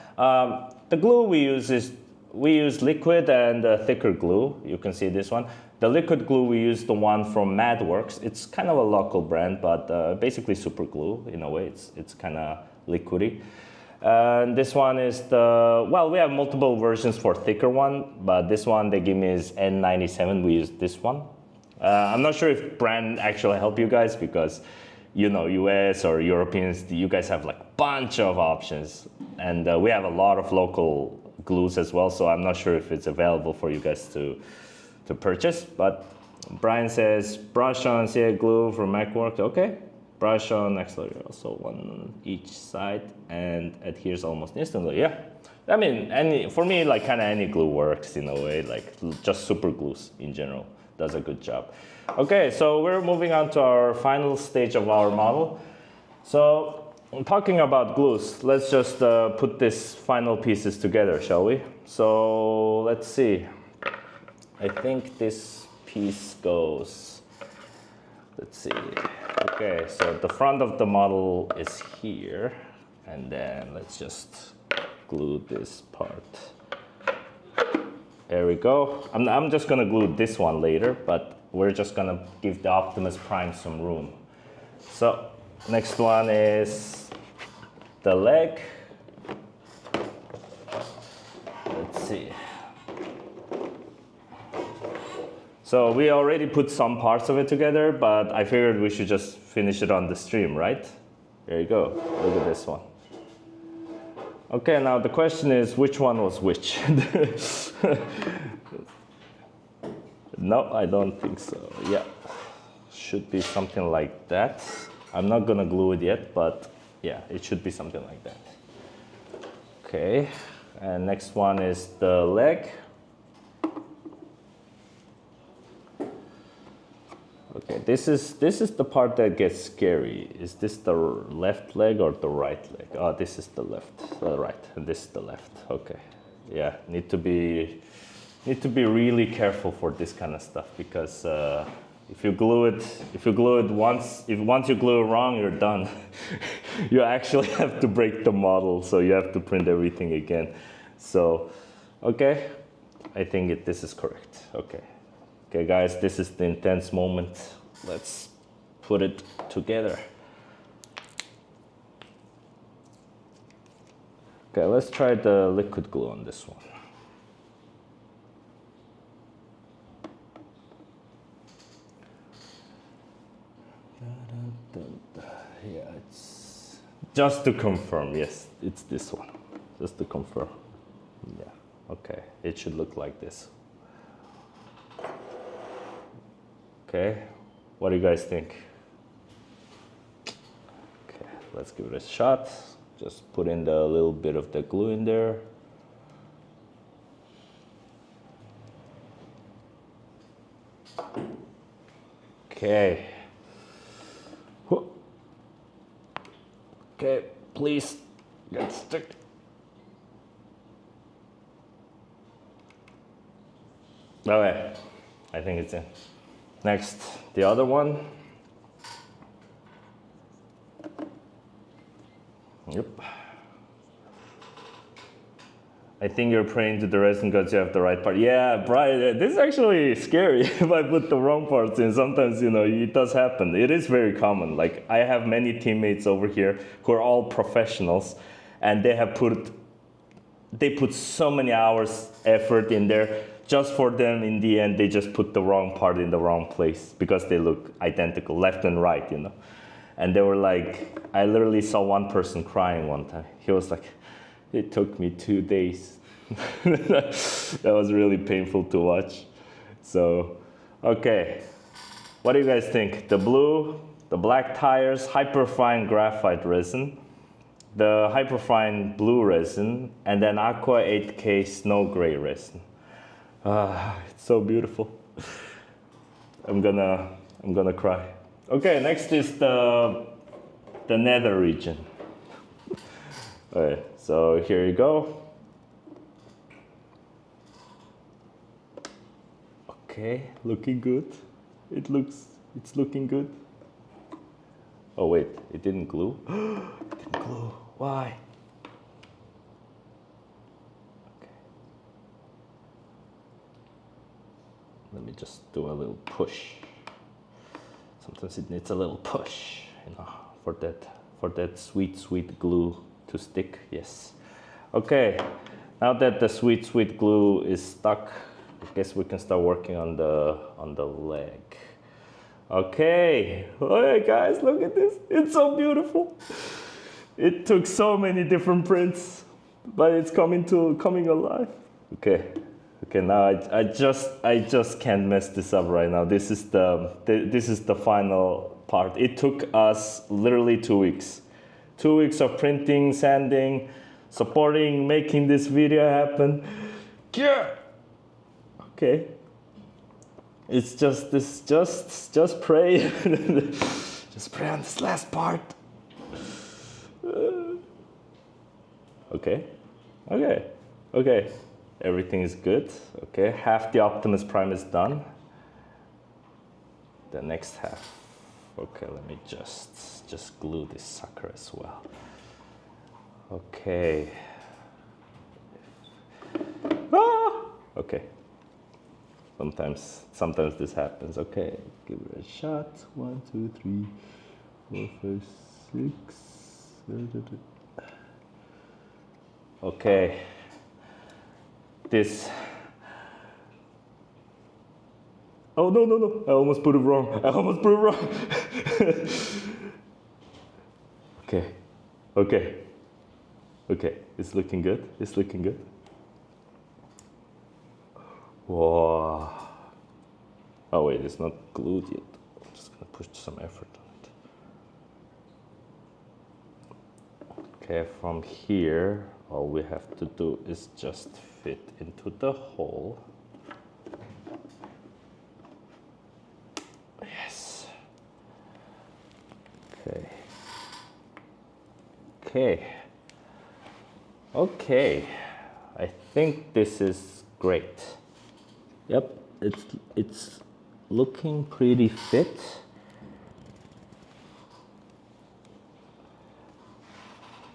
The glue we use liquid and thicker glue. You can see this one. The liquid glue, we use the one from MadWorks. It's kind of a local brand, but basically super glue in a way. It's kind of liquidy. And this one is we have multiple versions for thicker one, but this one they give me is N97. We use this one. I'm not sure if brand actually help you guys, because US or Europeans, you guys have like bunch of options, and we have a lot of local glues as well. So I'm not sure if it's available for you guys to purchase. But Brian says brush on CA glue from MacWorks. Okay, brush on, accelerator also one on each side, and adheres almost instantly. Yeah, I mean, for me, like kind of any glue works in a way. Like just super glues in general does a good job. Okay, so we're moving on to our final stage of our model. So talking about glues, let's just put these final pieces together, shall we? So let's see. I think this piece goes, let's see. Okay, so the front of the model is here, and then let's just glue this part. There we go. I'm just gonna glue this one later, but we're just gonna give the Optimus Prime some room. So next one is the leg. Let's see. So we already put some parts of it together, but I figured we should just finish it on the stream, right? There you go. Look at this one. Okay, now the question is, which one was which? No, I don't think so. Yeah, should be something like that. I'm not gonna glue it yet, but yeah, it should be something like that. Okay, and next one is the leg. Okay, this is the part that gets scary. Is this the left leg or the right leg? Oh, this is the left, the right, and this is the left. Okay, yeah, need to be really careful for this kind of stuff, because if you glue it once you glue it wrong, you're done. You actually have to break the model, so you have to print everything again. So, okay, I think this is correct. Okay. Okay, guys, this is the intense moment. Let's put it together. Okay, let's try the liquid glue on this one. Yeah, it's just to confirm. Yes, it's this one. Just to confirm. Yeah. Okay, it should look like this. Okay, what do you guys think? Okay, let's give it a shot. Just put in the little bit of the glue in there. Okay. Okay, please get stuck. Okay, I think it's in. Next, the other one. Yep. I think you're praying to the resin gods you have the right part. Yeah, Brian, this is actually scary if I put the wrong parts in. Sometimes, it does happen. It is very common. Like, I have many teammates over here who are all professionals, and they put so many hours effort in there. Just for them, in the end, they just put the wrong part in the wrong place because they look identical, left and right, And they were like, I literally saw one person crying one time. He was like, it took me 2 days. That was really painful to watch. So, okay. What do you guys think? The blue, the black tires, hyperfine graphite resin, the hyperfine blue resin, and then aqua 8K snow gray resin. It's so beautiful. I'm gonna cry. Okay, next is the nether region. Alright, so here you go. Okay, looking good. It's looking good. Oh wait, it didn't glue. It didn't glue. Why? Let me just do a little push. Sometimes it needs a little push, for that sweet glue to stick. Yes. Okay. Now that the sweet glue is stuck, I guess we can start working on the leg. Okay. Alright, guys, look at this. It's so beautiful. It took so many different prints, but it's coming alive. Okay. Okay, now I just can't mess this up right now. This is the part. It took us literally 2 weeks. 2 weeks of printing, sanding, supporting, making this video happen. Yeah. Okay. It's just this, just pray. Just pray on this last part. Okay. Everything is good. Okay, half the Optimus Prime is done. The next half. Okay, let me just glue this sucker as well. Okay. Okay. Sometimes this happens. Okay, give it a shot. 1, 2, 3, 4, 5, 6. Okay. This. Oh no! I almost put it wrong. Okay. It's looking good. Whoa. Oh wait, it's not glued yet. I'm just gonna push some effort on it. Okay, from here, all we have to do is just fit into the hole. Yes. Okay. I think this is great. Yep, it's looking pretty fit.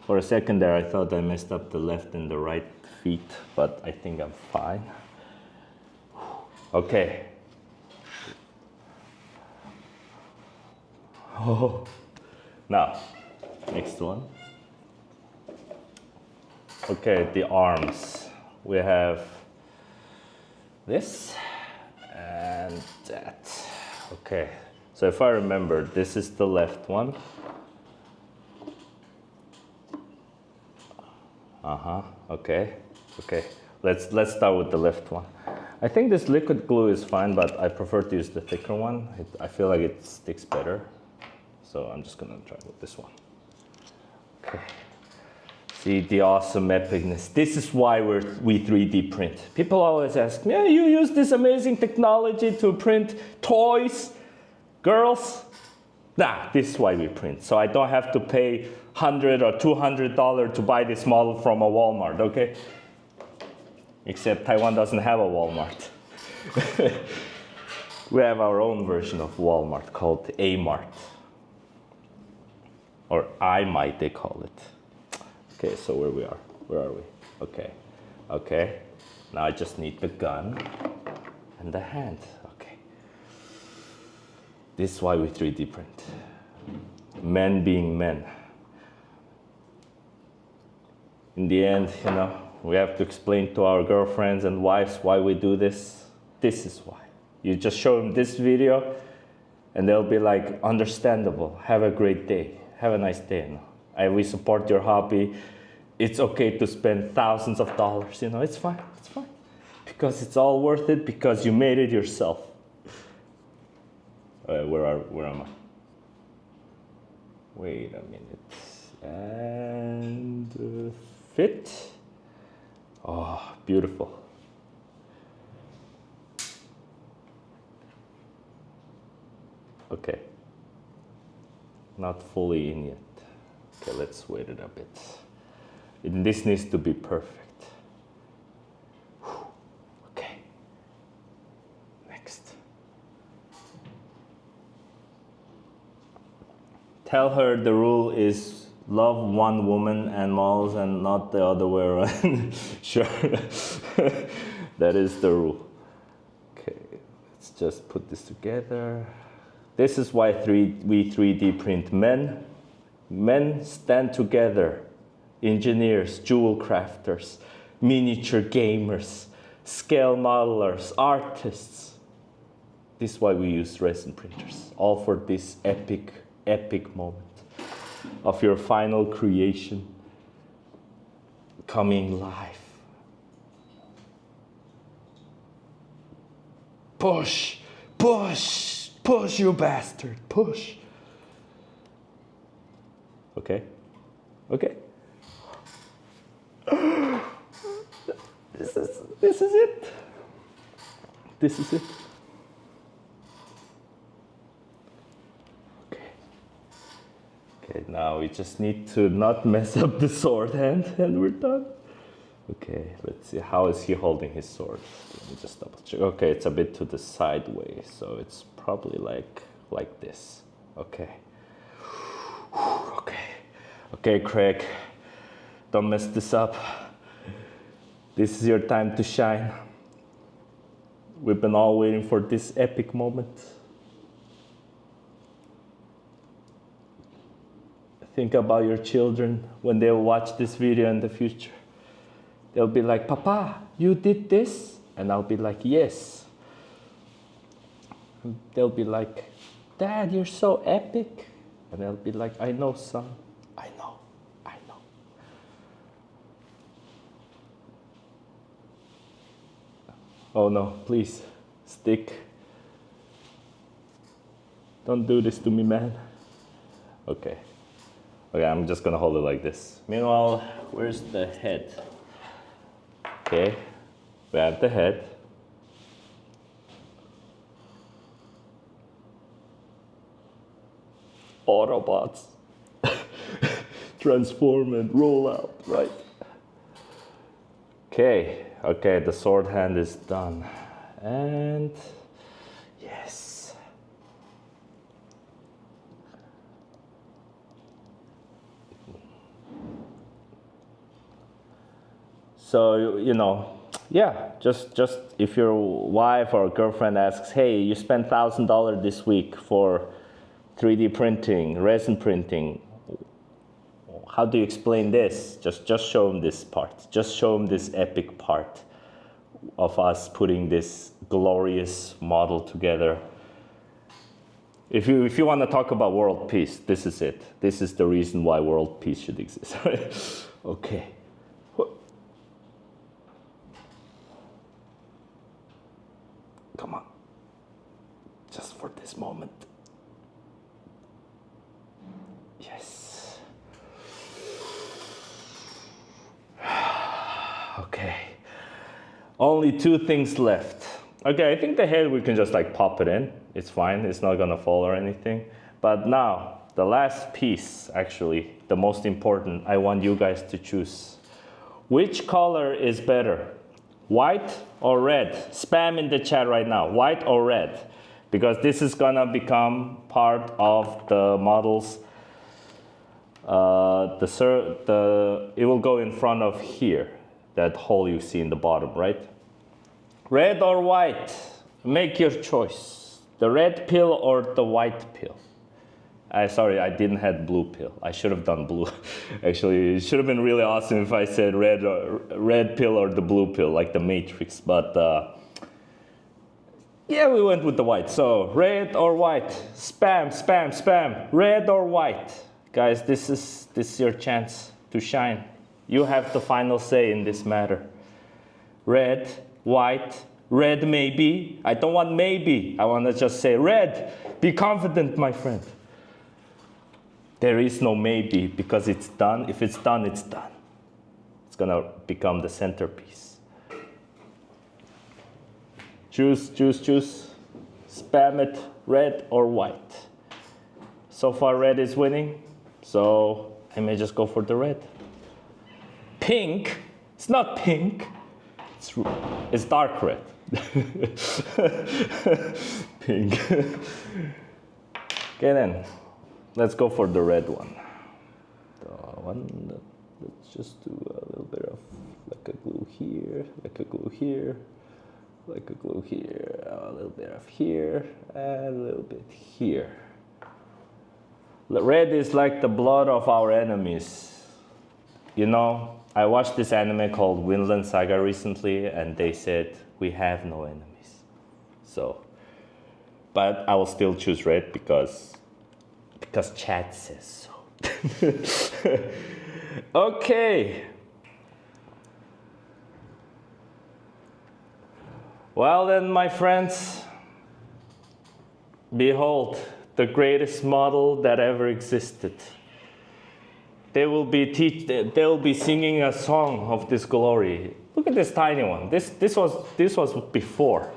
For a second there, I thought I messed up the left and the right feet, but I think I'm fine. Okay. Oh. Now, next one. Okay, the arms. We have this and that. Okay, so if I remember, this is the left one. Okay. Let's start with the left one. I think this liquid glue is fine, but I prefer to use the thicker one. I feel like it sticks better. So I'm just gonna try with this one. Okay. See the awesome epicness. This is why we 3D print. People always ask me, yeah, you use this amazing technology to print toys, girls. Nah, this is why we print. So I don't have to pay $100 or $200 to buy this model from a Walmart, okay? Except Taiwan doesn't have a Walmart. We have our own version of Walmart called A-Mart. Or I-Mite, they call it. Okay, so where are we? Okay. Now I just need the gun and the hand. Okay. This is why we 3D print. Men being men. In the end, we have to explain to our girlfriends and wives why we do this. This is why. You just show them this video and they'll be like, understandable, have a great day, have a nice day. We support your hobby. It's okay to spend thousands of dollars, it's fine. Because it's all worth it, because you made it yourself. Where am I? Wait a minute. And fit. Oh, beautiful. Okay. Not fully in yet. Okay, let's wait it a bit. This needs to be perfect. Okay. Next. Tell her the rule is love one woman and malls and not the other way around. Sure. That is the rule. Okay, let's just put this together. This is why we 3D print men. Men stand together. Engineers, jewel crafters, miniature gamers, scale modelers, artists. This is why we use resin printers. All for this epic moment of your final creation coming live. Push, you bastard, push. Okay? Okay? This is it. This is it. Okay. Okay, now we just need to not mess up the sword hand and we're done. Okay, let's see. How is he holding his sword? Let me just double check. Okay, it's a bit to the sideways, so it's probably like this. Okay. Okay. Okay, Craig. Don't mess this up. This is your time to shine. We've been all waiting for this epic moment. Think about your children when they watch this video in the future. They'll be like, Papa, you did this? And I'll be like, yes. And they'll be like, Dad, you're so epic. And they'll be like, I know, son. I know. I know. Oh no, please, stick. Don't do this to me, man. Okay. Okay, I'm just gonna hold it like this. Meanwhile, where's the head? Okay, we have the head. Autobots. Transform and roll out, right? Okay, okay, the sword hand is done. And yes. So, you know, yeah, just if your wife or girlfriend asks, hey, you spent $1,000 this week for 3D printing, resin printing, how do you explain this? Just show them this part. Just show them this epic part of us putting this glorious model together. If you want to talk about world peace, this is it. This is the reason why world peace should exist. Okay. Come on. Just for this moment. Yes. Okay. Only 2 things left. Okay, I think the head we can just like pop it in. It's fine. It's not gonna fall or anything. But now, the last piece, actually, the most important, I want you guys to choose. Which color is better? White or red? Spam in the chat right now, white or red? Because this is gonna become part of the models. It will go in front of here, that hole you see in the bottom, right? Red or white? Make your choice. The red pill or the white pill? Sorry, I didn't have blue pill. I should have done blue. Actually, it should have been really awesome if I said red pill or the blue pill, like the Matrix. But yeah, we went with the white. So red or white? Spam, spam, spam. Red or white? Guys, this is your chance to shine. You have the final say in this matter. Red, white, red maybe. I don't want maybe. I want to just say red. Be confident, my friend. There is no maybe because it's done. If it's done, it's done. It's gonna become the centerpiece. Choose, choose, choose. Spam it, red or white. So far, red is winning. So I may just go for the red. Pink. It's not pink. It's dark red. Pink. Okay then. Let's go for the red one. Let's just do a little bit of like a glue here, like a glue here, like a glue here, a little bit of here, and a little bit here. The red is like the blood of our enemies. You know, I watched this anime called Vinland Saga recently, and they said we have no enemies. So, but I will still choose red because chat says so. Okay. Well then, my friends, behold the greatest model that ever existed. they will be singing a song of this glory. Look at this tiny one. This was before.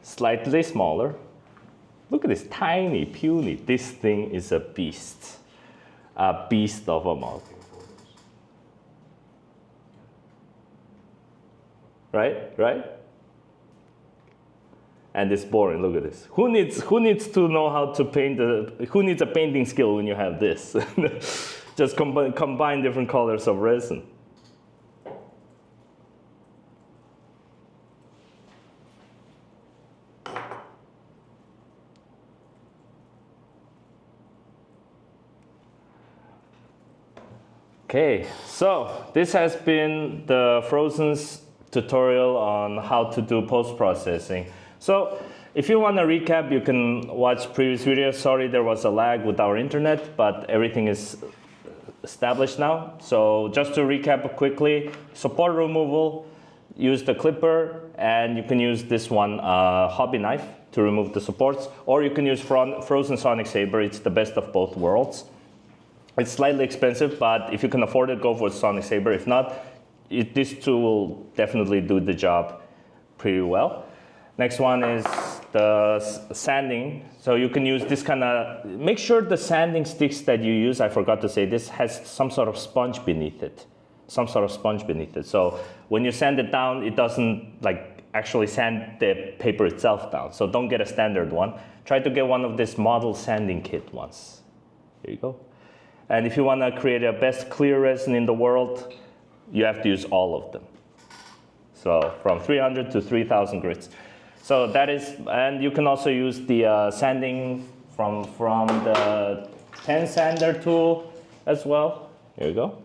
Slightly smaller. Look at this tiny, puny. This thing is a beast of a mug. Right? And it's boring. Look at this. Who needs to know how to paint? Who needs a painting skill when you have this? Just combine different colors of resin. Okay, so this has been the Phrozen's tutorial on how to do post-processing. So if you want to recap, you can watch previous videos. Sorry, there was a lag with our internet, but everything is established now. So just to recap quickly, support removal, use the clipper, and you can use this one hobby knife to remove the supports, or you can use Phrozen Sonic Saber. It's the best of both worlds. It's slightly expensive, but if you can afford it, go for Sonic Saber. If not, this tool will definitely do the job pretty well. Next one is the sanding. So you can use this kind of, make sure the sanding sticks that you use, I forgot to say, this has some sort of sponge beneath it. So when you sand it down, it doesn't like actually sand the paper itself down. So don't get a standard one. Try to get one of this model sanding kit ones. There you go. And if you want to create a best clear resin in the world, you have to use all of them. So from 300 to 3,000 grits. So that is, and you can also use the sanding from the pen sander tool as well. Here you go.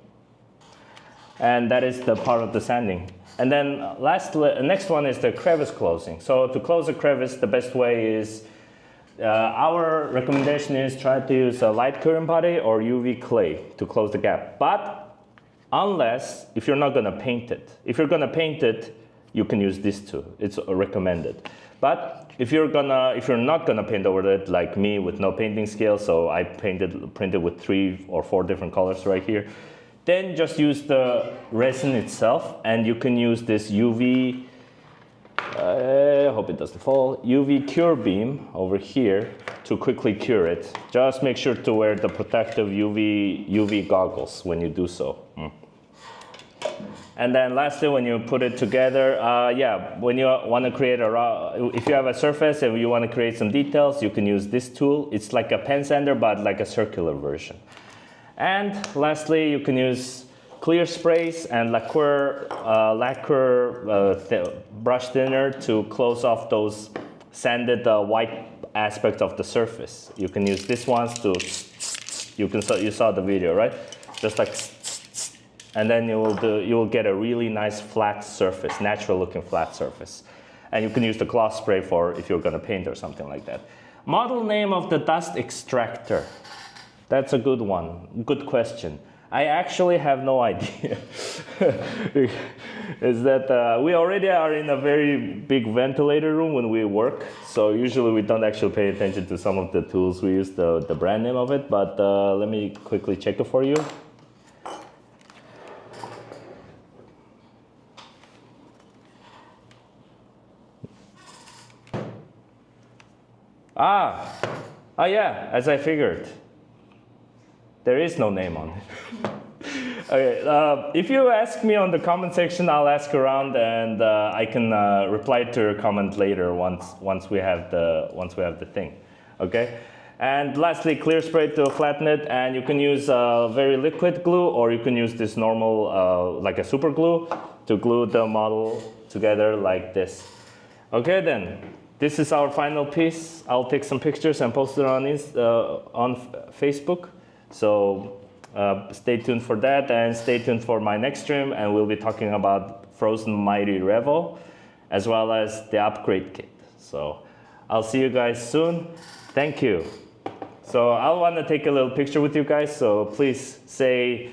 And that is the part of the sanding. And then next one is the crevice closing. So to close a crevice, the best way is, our recommendation is try to use a light current putty or UV clay to close the gap. But unless, if you're not gonna paint it. If you're gonna paint it, you can use this too. It's recommended. But if you're not gonna paint over it, like me with no painting skill, so I printed with 3 or 4 different colors right here, then just use the resin itself, and you can use this UV, I hope it doesn't fall, UV cure beam over here to quickly cure it. Just make sure to wear the protective UV goggles when you do so. And then lastly, when you put it together, when you want to create if you have a surface and you want to create some details, you can use this tool. It's like a pen sander, but like a circular version. And lastly, you can use clear sprays and lacquer brush thinner to close off those sanded white aspects of the surface. You can use this ones to, you saw the video, right? Just like, and then you will get a really nice flat surface, natural looking flat surface. And you can use the gloss spray for if you're gonna paint or something like that. Model name of the dust extractor. That's a good one, good question. I actually have no idea. Is that we already are in a very big ventilator room when we work, so usually we don't actually pay attention to some of the tools. We use the brand name of it, but let me quickly check it for you. Yeah, as I figured. There is no name on it. Okay, if you ask me on the comment section, I'll ask around, and I can reply to your comment later once we have the thing. Okay. And lastly, clear spray to flatten it, and you can use very liquid glue, or you can use this normal like a super glue to glue the model together like this. Okay, then. This is our final piece. I'll take some pictures and post it on Facebook. So stay tuned for that, and stay tuned for my next stream, and we'll be talking about Phrozen Mighty Revo, as well as the upgrade kit. So I'll see you guys soon. Thank you. So I want to take a little picture with you guys, so please say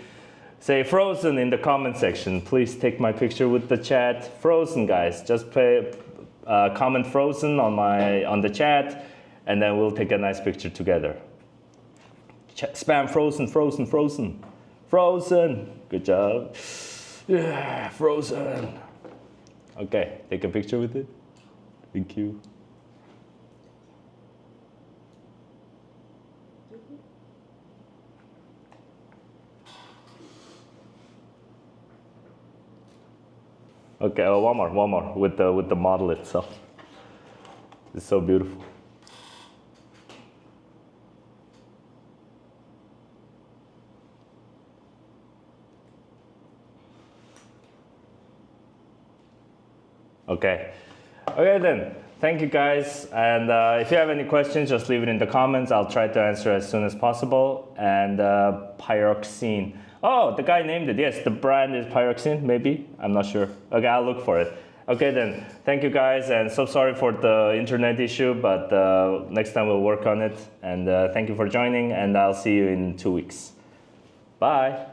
Phrozen in the comment section. Please take my picture with the chat. Phrozen, guys, just comment Phrozen on the chat, and then we'll take a nice picture together. Ciao. Spam Frozen, Frozen, Frozen. Frozen. Good job. Yeah, Frozen. Okay, take a picture with it. Thank you. Okay, oh, one more with the model itself. It's so beautiful. Okay. Okay then. Thank you guys. And if you have any questions, just leave it in the comments. I'll try to answer as soon as possible. And pyroxene. Oh, the guy named it. Yes, the brand is pyroxene, maybe. I'm not sure. Okay, I'll look for it. Okay then. Thank you guys. And so sorry for the internet issue, but next time we'll work on it. And thank you for joining. And I'll see you in 2 weeks. Bye.